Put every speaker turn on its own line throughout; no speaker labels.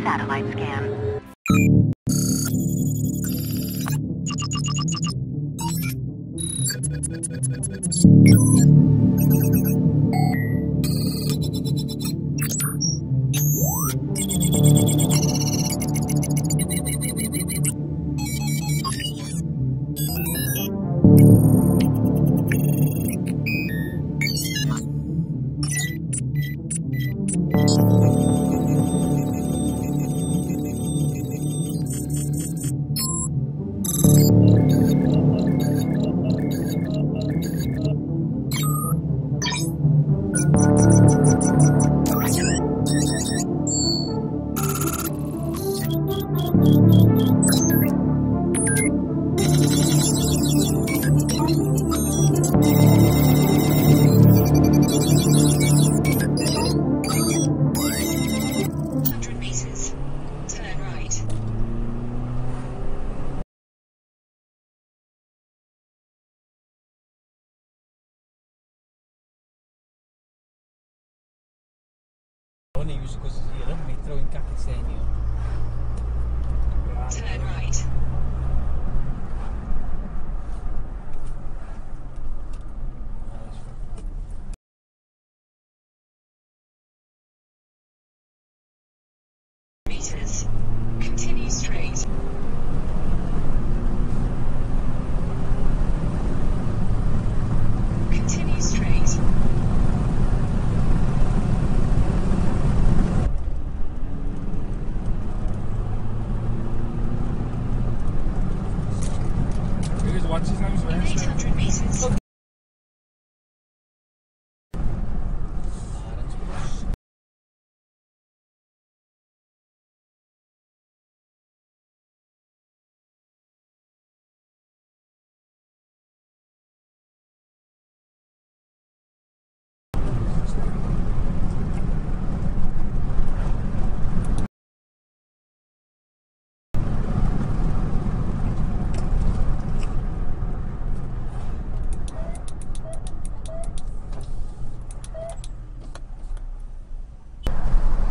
satellite scan.
Non è uso così, non metro in cacca segno.
Turn right. Meters. Continue straight. Continue straight.
Watch his nose, man.
800 meters.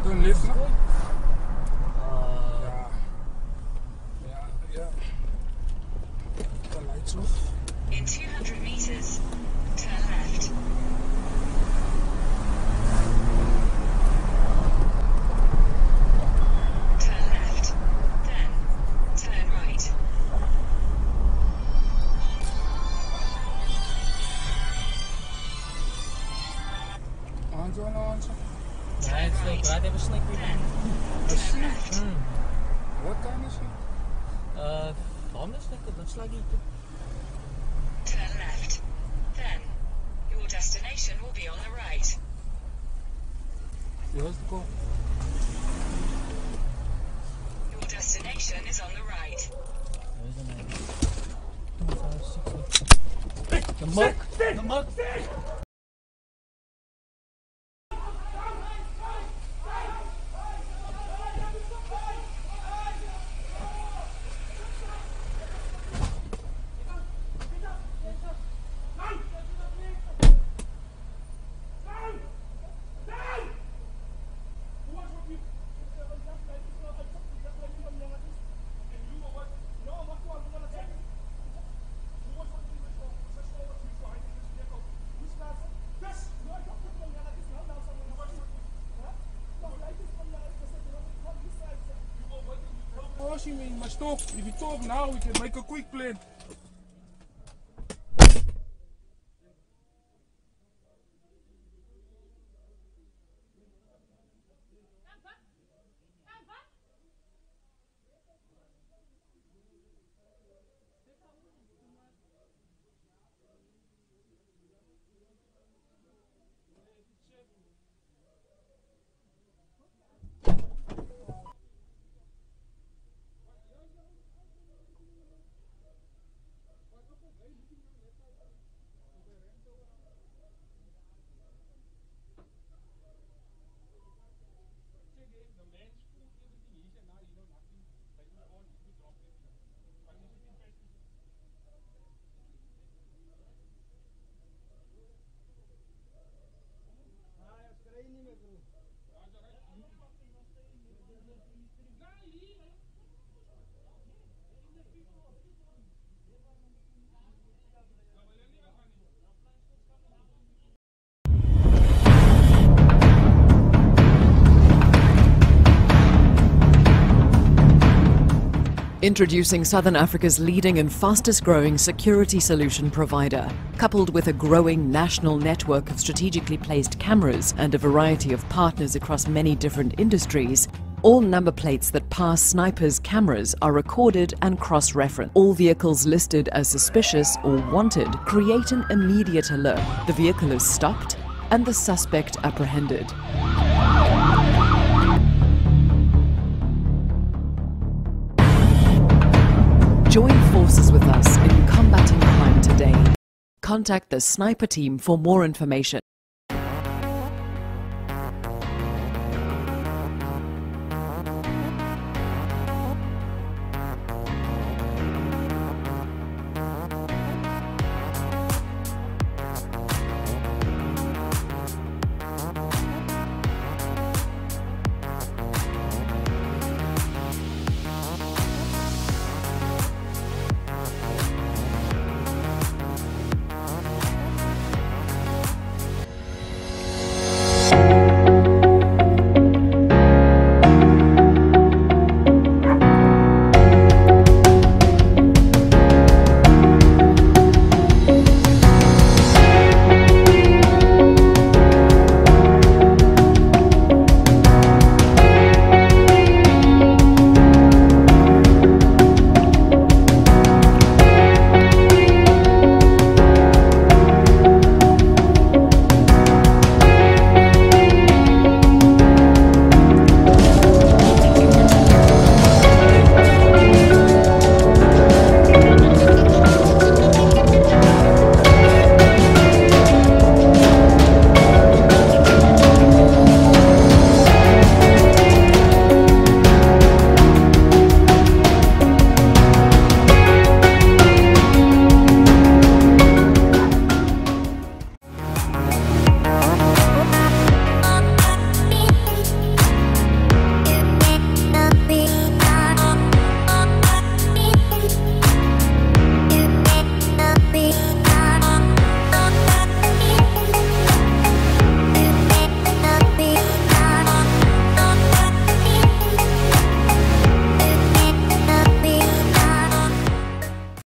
Doe een lift nog. Ja. De lights off.
In 200 meters, turn left. Turn left, then turn right.
On zo.
Turn right.
Right even sneak weer.
Turn left.
What time is it?
Anders dat slag ik.
Turn left. Then, your destination will be on the right.
Here's the call.
Your destination is on the right.
De mak.
Maar stop, if you talk now, we can make a quick plan.
Introducing Southern Africa's leading and fastest growing security solution provider. Coupled with a growing national network of strategically placed cameras and a variety of partners across many different industries, all number plates that pass snipers' cameras are recorded and cross-referenced. All vehicles listed as suspicious or wanted create an immediate alert. The vehicle is stopped and the suspect apprehended. Join forces with us in combating crime today. Contact the Sniper team for more information.